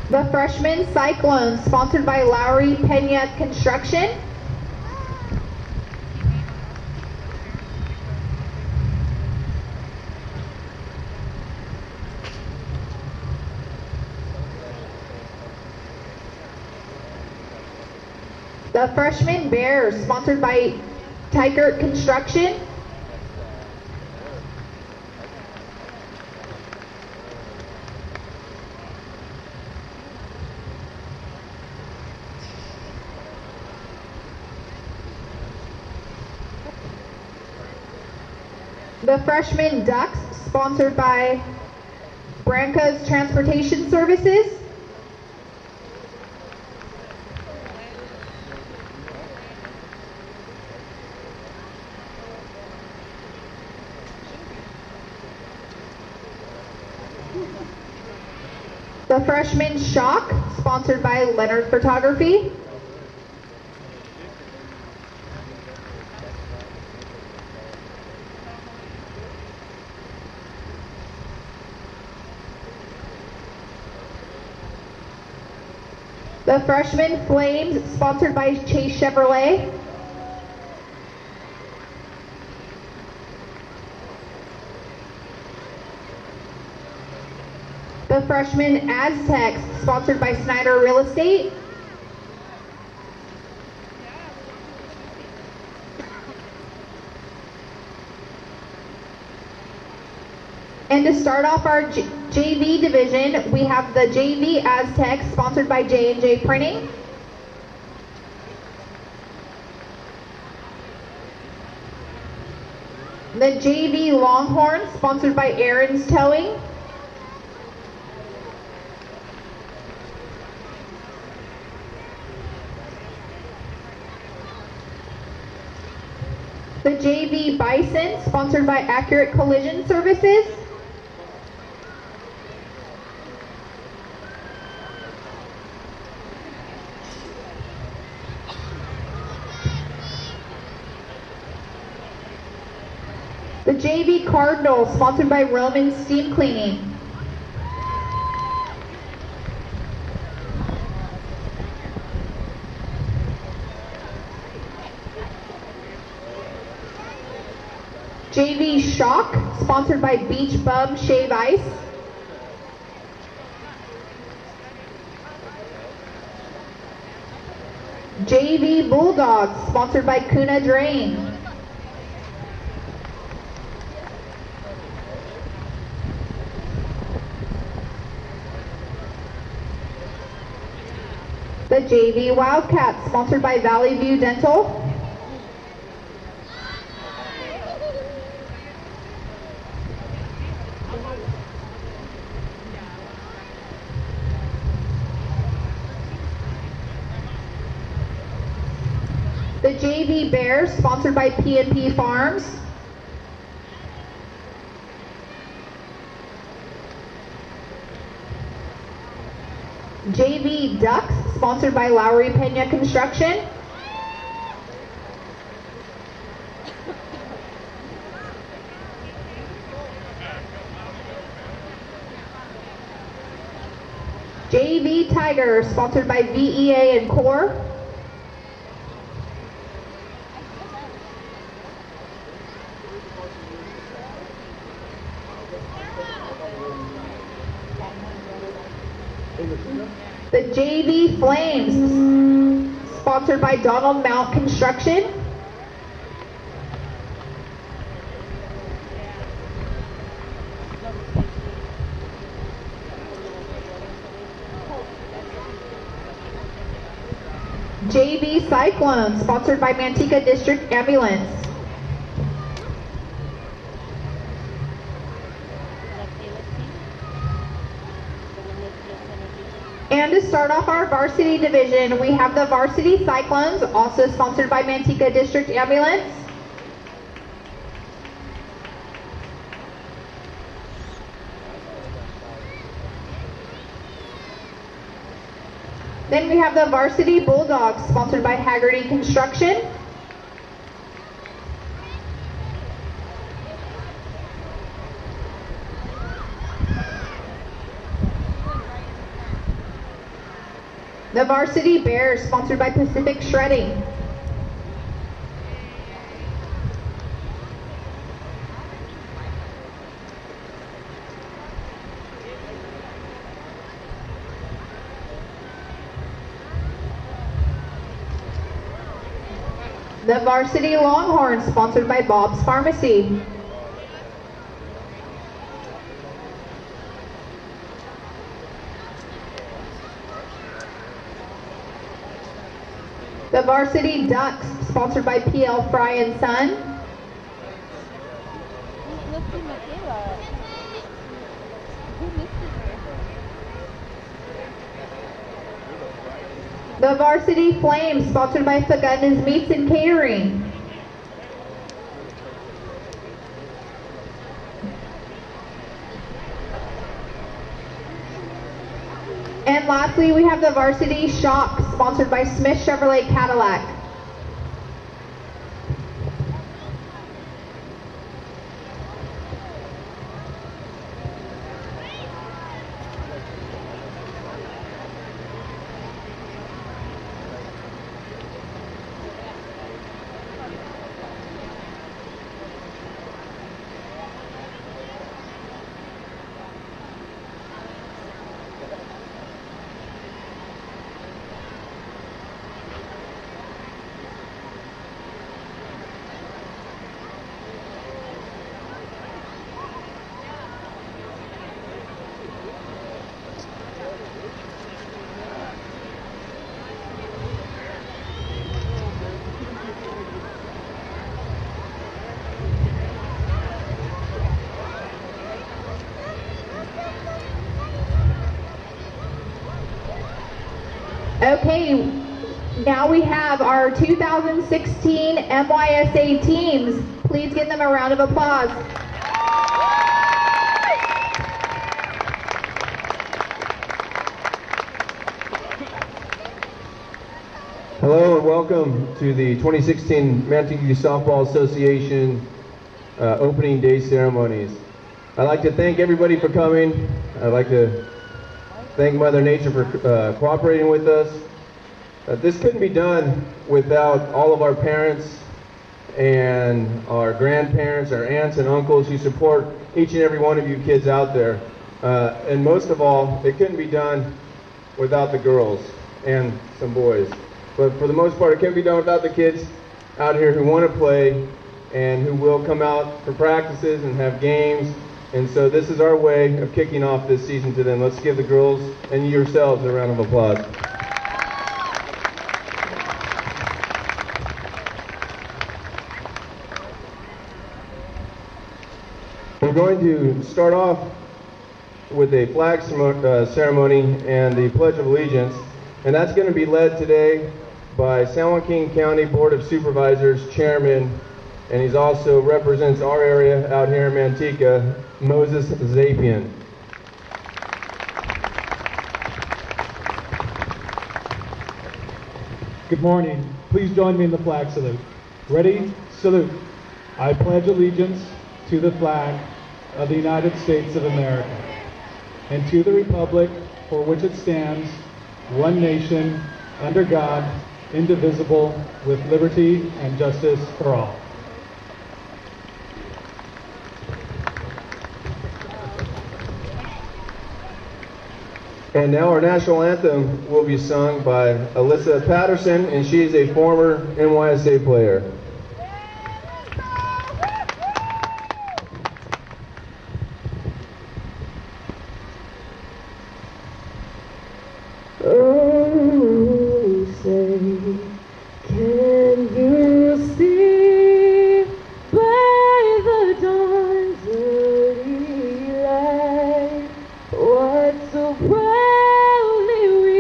The freshman Cyclones, sponsored by Lowry Pena Construction. The freshman Bears, sponsored by Tykert Construction. The freshman Ducks, sponsored by Branca's Transportation Services. The freshman Shock, sponsored by Leonard Photography. The freshman Flames, sponsored by Chase Chevrolet. The freshman Aztecs, sponsored by Snyder Real Estate. And to start off our JV division, we have the JV Aztecs, sponsored by J&J Printing. The JV Longhorns, sponsored by Aaron's Towing. The JV Bison, sponsored by Accurate Collision Services. The JV Cardinals, sponsored by Roman Steam Cleaning. JV Shock, sponsored by Beach Bum Shave Ice. JV Bulldogs, sponsored by Kuna Drain. The JV Wildcats, sponsored by Valley View Dental. The JV Bears, sponsored by P&P Farms. JV Ducks, sponsored by Lowry Pena Construction. JV Tigers, sponsored by VEA and Core. The JV Flames, sponsored by Donald Mount Construction. JV Cyclones, sponsored by Manteca District Ambulance. And to start off our varsity division, we have the Varsity Cyclones, also sponsored by Manteca District Ambulance. Then we have the Varsity Bulldogs, sponsored by Haggerty Construction. The Varsity Bears, sponsored by Pacific Shredding. The Varsity Longhorns, sponsored by Bob's Pharmacy. The Varsity Ducks, sponsored by PL Fry and Son. The Varsity Flames, sponsored by Fagundes Meats and Catering. And lastly, we have the Varsity Shock, sponsored by Smith Chevrolet Cadillac. Okay, now we have our 2016 MYSA teams. Please give them a round of applause. Hello and welcome to the 2016 Manteca Softball Association opening day ceremonies. I'd like to thank everybody for coming. I'd like to thank Mother Nature for cooperating with us. This couldn't be done without all of our parents and our grandparents, our aunts and uncles who support each and every one of you kids out there. And most of all, it couldn't be done without the girls and some boys. But for the most part, it couldn't be done without the kids out here who want to play and who will come out for practices and have games. And so this is our way of kicking off this season to them. Let's give the girls and yourselves a round of applause. We're going to start off with a flag ceremony and the Pledge of Allegiance. And that's going to be led today by San Joaquin County Board of Supervisors Chairman, and he's also represents our area out here in Manteca, Moses Zapian. Good morning. Please join me in the flag salute. Ready? Salute. I pledge allegiance to the flag of the United States of America and to the republic for which it stands, one nation, under God, indivisible, with liberty and justice for all. And now our national anthem will be sung by Alyssa Patterson, and she is a former MYSA player. Oh, say, can you see by the dawn's early light what so proudly we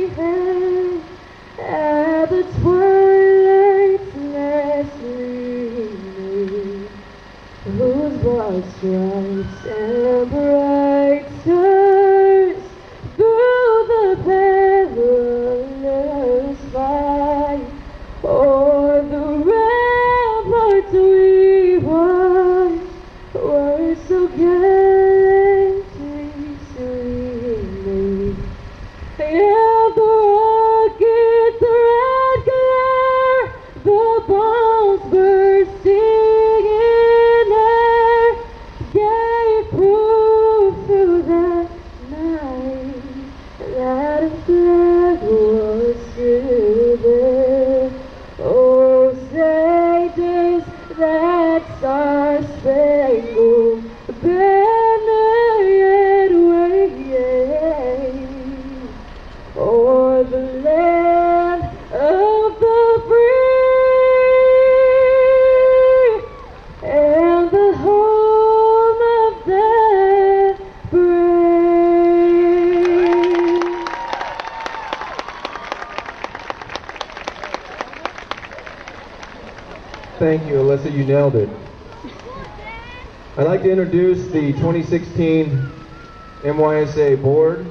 hailed at the twilight's last gleaming, whose broad stripes and bright stars through the perilous fight o'er the ramparts we watched were so gallantly streaming. And the Thank you, Alyssa, you nailed it. I'd like to introduce the 2016 MYSA board.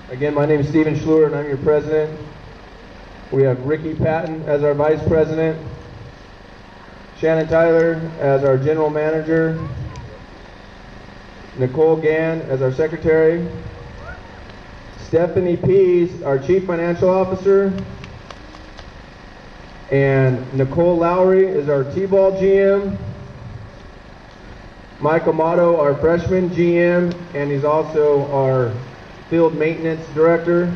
Again, my name is Stephen Schluer and I'm your president. We have Ricky Patton as our vice president, Shannon Tyler as our general manager, Nicole Gann as our secretary, Stephanie Pease, our chief financial officer, and Nicole Lowry is our T-ball GM, Mike Amato, our freshman GM, and he's also our field maintenance director.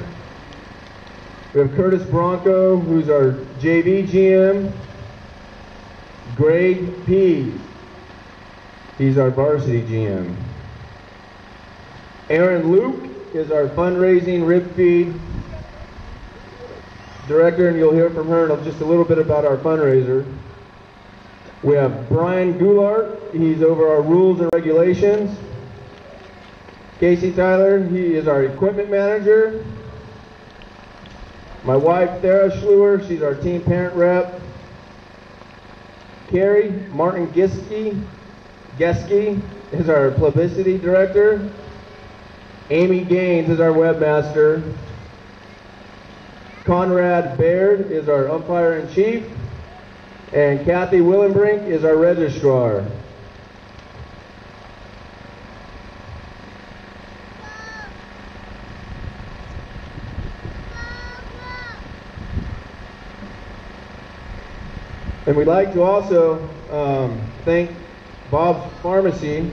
We have Curtis Bronco, who's our JV GM. Greg Pease, he's our varsity GM. Aaron Luke is our fundraising rib feed director, and you'll hear from her in just a little bit about our fundraiser. We have Brian Goulart, he's over our rules and regulations. Casey Tyler, he is our equipment manager. My wife, Sarah Schluer, she's our team parent rep. Carrie Martin Geske is our publicity director. Amy Gaines is our webmaster. Conrad Baird is our umpire-in-chief. And Kathy Willenbrink is our registrar. And we'd like to also thank Bob's Pharmacy.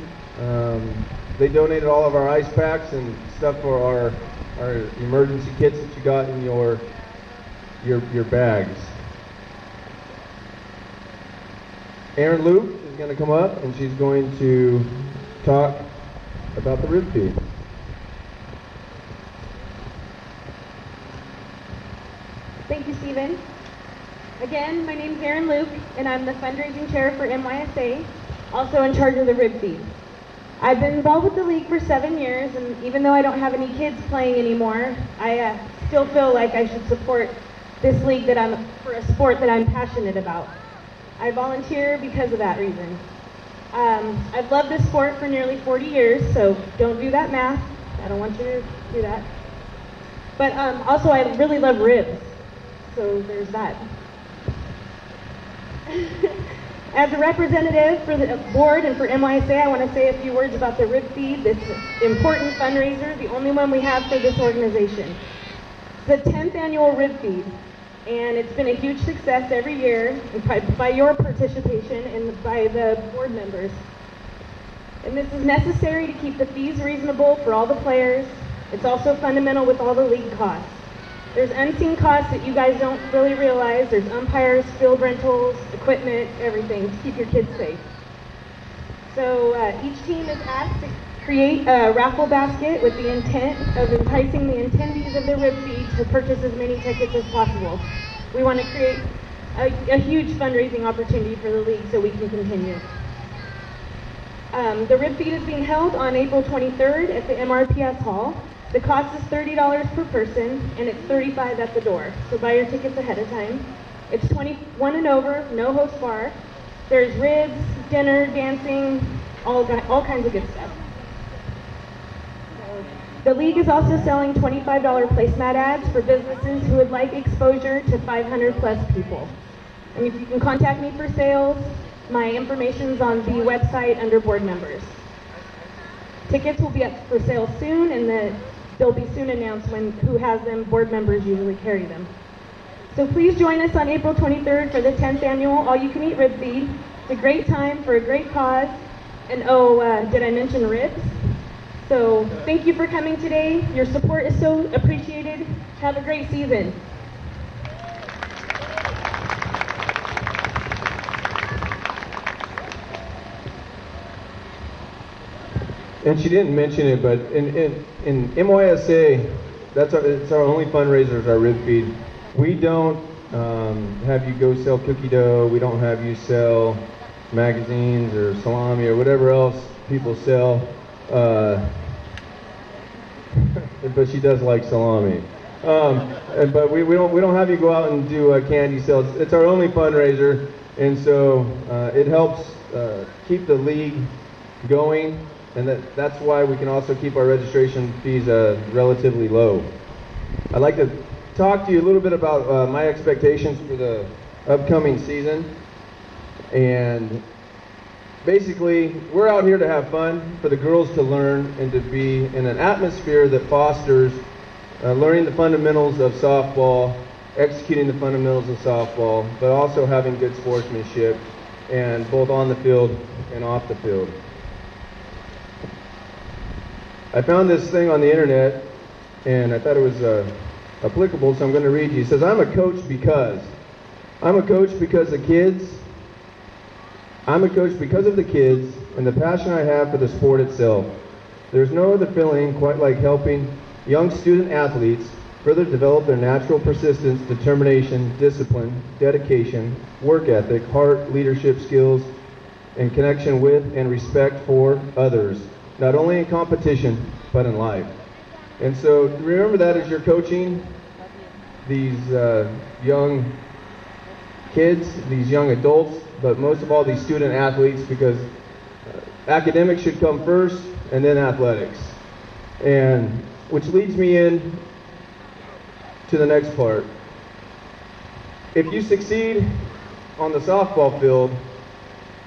They donated all of our ice packs and stuff for our emergency kits that you got in your bags. Erin Luke is going to come up and she's going to talk about the rib feed. Thank you, Stephen. Again, my name is Erin Luke, and I'm the fundraising chair for MYSA, also in charge of the rib feed. I've been involved with the league for 7 years, and even though I don't have any kids playing anymore, I still feel like I should support this league for a sport that I'm passionate about. I volunteer because of that reason. I've loved this sport for nearly 40 years, so don't do that math. I don't want you to do that. But also, I really love ribs, so there's that. As a representative for the board and for MYSA, I want to say a few words about the rib feed, this important fundraiser, the only one we have for this organization. It's the 10th annual rib feed, and it's been a huge success every year by your participation and by the board members. And this is necessary to keep the fees reasonable for all the players. It's also fundamental with all the league costs. There's unseen costs that you guys don't really realize. There's umpires, field rentals, equipment, everything to keep your kids safe. So each team is asked to create a raffle basket with the intent of enticing the attendees of the rib feed to purchase as many tickets as possible. We want to create a huge fundraising opportunity for the league so we can continue. The rib feed is being held on April 23rd at the MRPS Hall. The cost is $30 per person, and it's $35 at the door. So buy your tickets ahead of time. It's 21 and over, no host bar. There's ribs, dinner, dancing, all kinds of good stuff. The league is also selling $25 placemat ads for businesses who would like exposure to 500 plus people. And if you can contact me for sales, my information's on the website under board members. Tickets will be up for sale soon, and they'll be soon announced who has them. Board members usually carry them. So please join us on April 23rd for the 10th annual all-you-can-eat rib feed. It's a great time for a great cause. And did I mention ribs? So thank you for coming today. Your support is so appreciated. Have a great season. And she didn't mention it, but in MYSA, it's our only fundraiser is our rib feed. We don't have you go sell cookie dough. We don't have you sell magazines or salami or whatever else people sell. But she does like salami. But we don't have you go out and do candy sales. It's our only fundraiser, and so it helps keep the league going, and that's why we can also keep our registration fees relatively low. I'd like to talk to you a little bit about my expectations for the upcoming season. And basically, we're out here to have fun, for the girls to learn, and to be in an atmosphere that fosters learning the fundamentals of softball, executing the fundamentals of softball, but also having good sportsmanship, and both on the field and off the field. I found this thing on the internet, and I thought it was applicable, so I'm going to read you. It says, I'm a coach because of the kids and the passion I have for the sport itself. There's no other feeling quite like helping young student athletes further develop their natural persistence, determination, discipline, dedication, work ethic, heart, leadership skills, and connection with and respect for others, not only in competition, but in life. And so remember that as you're coaching these young kids, these young adults, but most of all these student athletes, because academics should come first and then athletics. And which leads me in to the next part. If you succeed on the softball field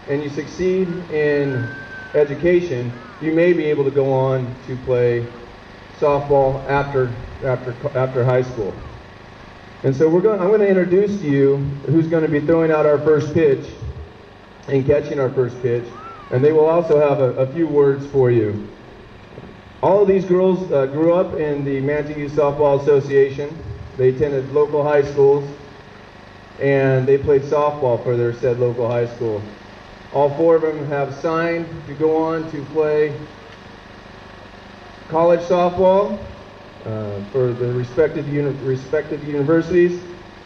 and you succeed in education, you may be able to go on to play softball after high school. And so I'm going to introduce to you who's going to be throwing out our first pitch and catching our first pitch, and they will also have a few words for you. All of these girls grew up in the Manteca Softball Association. They attended local high schools, and they played softball for their said local high school. All four of them have signed to go on to play college softball for the respective universities.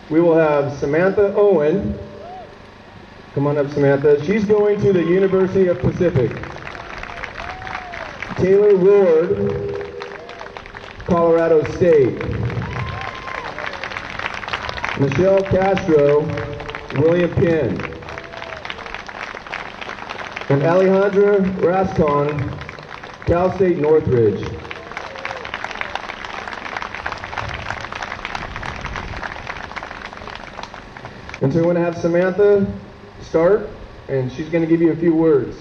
We will have Samantha Owen. Come on up, Samantha. She's going to the University of Pacific. Taylor Ward, Colorado State. Michelle Castro, William Penn. And Alejandra Rascon, Cal State Northridge. And so we're going to have Samantha start, and she's going to give you a few words,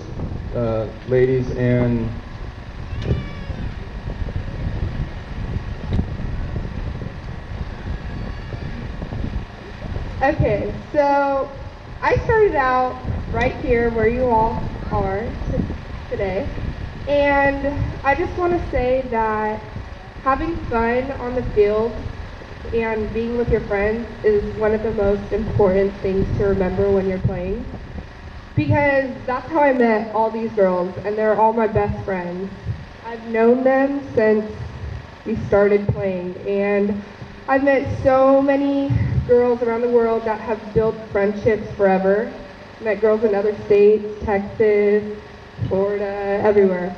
ladies. And okay, so I started out right here where you all are today, and I just want to say that having fun on the field and being with your friends is one of the most important things to remember when you're playing, because that's how I met all these girls, and they're all my best friends. I've known them since we started playing, and I've met so many girls around the world that have built friendships forever. Met girls in other states, Texas, Florida, everywhere.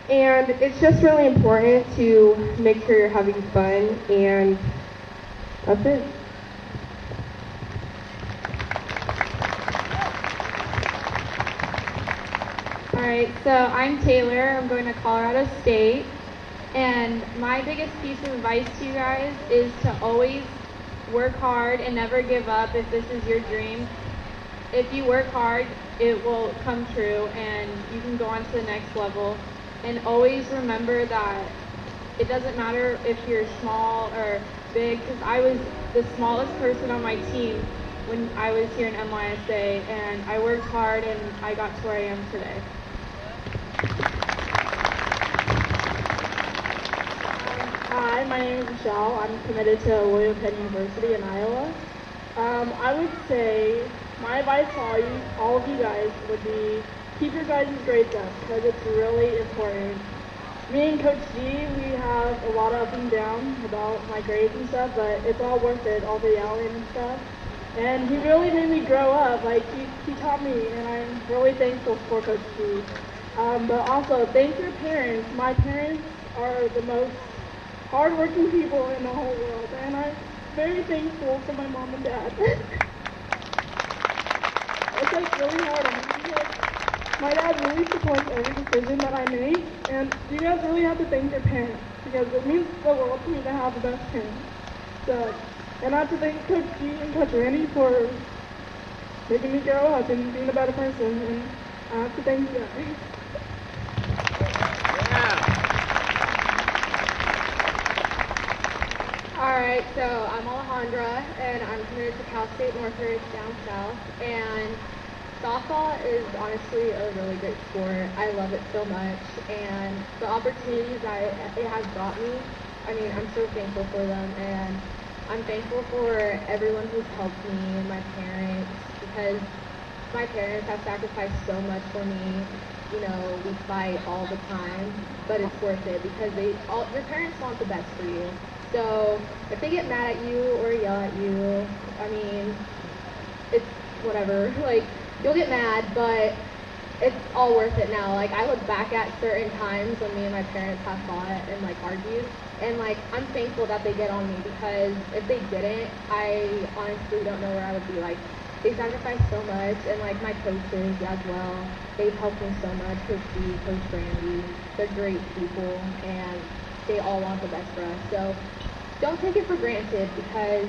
And it's just really important to make sure you're having fun, and that's it. Alright, so I'm Taylor. I'm going to Colorado State. And my biggest piece of advice to you guys is to always work hard and never give up if this is your dream. If you work hard, it will come true and you can go on to the next level. And always remember that it doesn't matter if you're small or big, because I was the smallest person on my team when I was here in MYSA, and I worked hard and I got to where I am today. Hi, my name is Michelle. I'm committed to William Penn University in Iowa. I would say my advice to all of you guys would be keep your guys' grades up, because it's really important. Me and Coach G, we have a lot of up and down about my grades and stuff, but it's all worth it, all the yelling and stuff. And he really made me grow up. Like, he taught me, and I'm really thankful for Coach G. But also, thank your parents. My parents are the most hardworking people in the whole world, and I'm very thankful for my mom and dad. It's like really hard on me because my dad really supports every decision that I make, and you guys really have to thank your parents because it means the world to me to have the best parents. So, and I have to thank Coach G and Coach Randy for making me grow up and being a better person, and I have to thank you guys. Alright, so I'm Alejandra, and I'm committed to Cal State Northridge down south, and softball is honestly a really great sport. I love it so much, and the opportunities that it has brought me, I mean, I'm so thankful for them, and I'm thankful for everyone who's helped me and my parents, because my parents have sacrificed so much for me. You know, we fight all the time, but it's worth it because your parents want the best for you. So if they get mad at you or yell at you, I mean, it's whatever. Like, you'll get mad, but it's all worth it now. Like, I look back at certain times when me and my parents have fought and, like, argued, and, like, I'm thankful that they get on me because if they didn't, I honestly don't know where I would be. Like, they sacrificed so much, and, like, my coaches as well, they've helped me so much. Coach G, Coach Brandy, they're great people, and they all want the best for us. So don't take it for granted because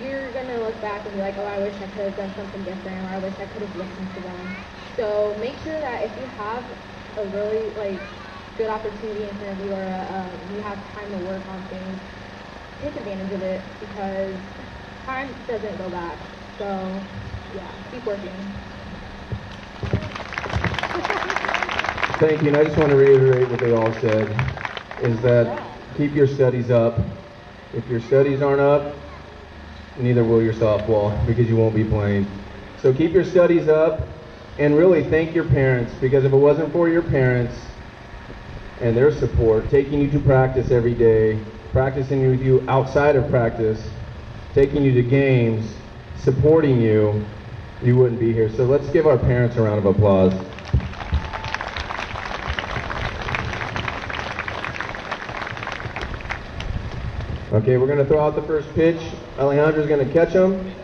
you're going to look back and be like, oh, I wish I could have done something different, or I wish I could have listened to them. So make sure that if you have a really, like, good opportunity in front of you, or you have time to work on things, take advantage of it because time doesn't go back. So, yeah, keep working. Thank you, and I just want to reiterate what they all said, is that keep your studies up. If your studies aren't up, neither will your softball, because you won't be playing. So keep your studies up, and really thank your parents, because if it wasn't for your parents and their support, taking you to practice every day, practicing with you outside of practice, taking you to games, supporting you, you wouldn't be here. So let's give our parents a round of applause. Okay, we're going to throw out the first pitch. Alejandra's going to catch him.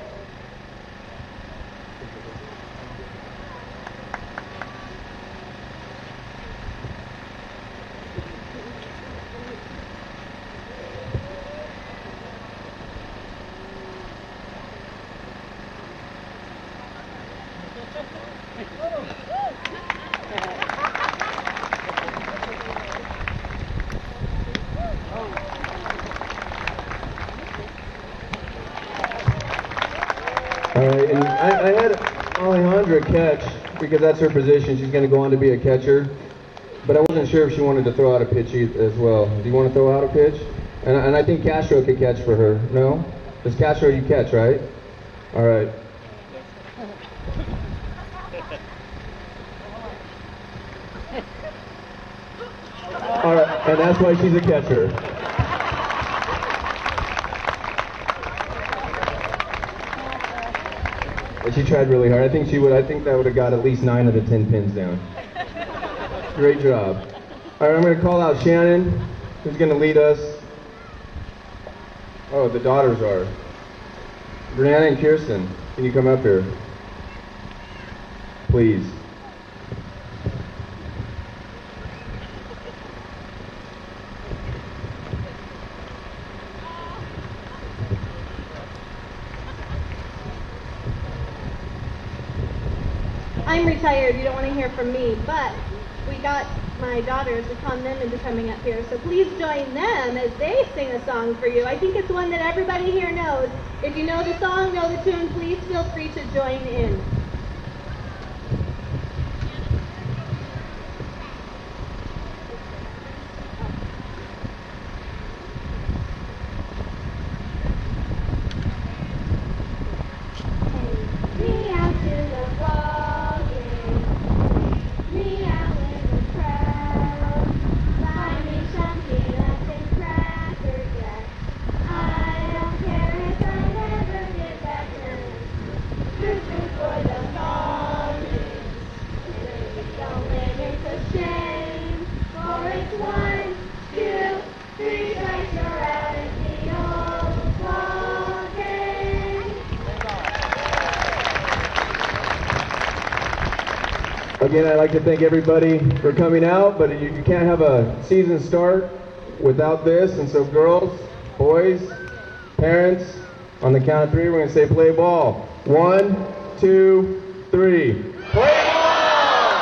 Alright, and I had Alejandra catch because that's her position. She's going to go on to be a catcher. But I wasn't sure if she wanted to throw out a pitch as well. Do you want to throw out a pitch? And I think Castro could catch for her. No? It's Castro you catch, right? Alright. Alright, and that's why she's a catcher. And she tried really hard. I think that would have got at least 9 of the 10 pins down. Great job. All right, I'm going to call out Shannon, who's going to lead us. Oh, the daughters are. Brianna and Kirsten, can you come up here? Please. I'm retired, you don't want to hear from me, but we got my daughters to con them into coming up here, so please join them as they sing a song for you. I think it's one that everybody here knows. If you know the song, know the tune, please feel free to join in. For the Again, I'd like to thank everybody for coming out, but you can't have a season start without this. And so girls, boys, parents, on the count of three, we're going to say play ball. 1, 2, 3. Play ball!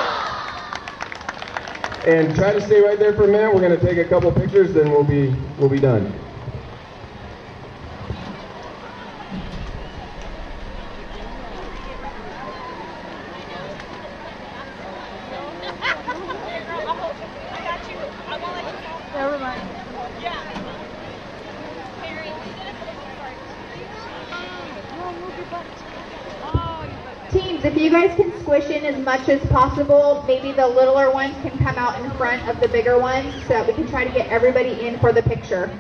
And try to stay right there for a minute. We're going to take a couple pictures, then we'll be done. Teams, if you guys can squish in as much as possible, maybe the littler ones can come out in front of the bigger ones so that we can try to get everybody in for the picture.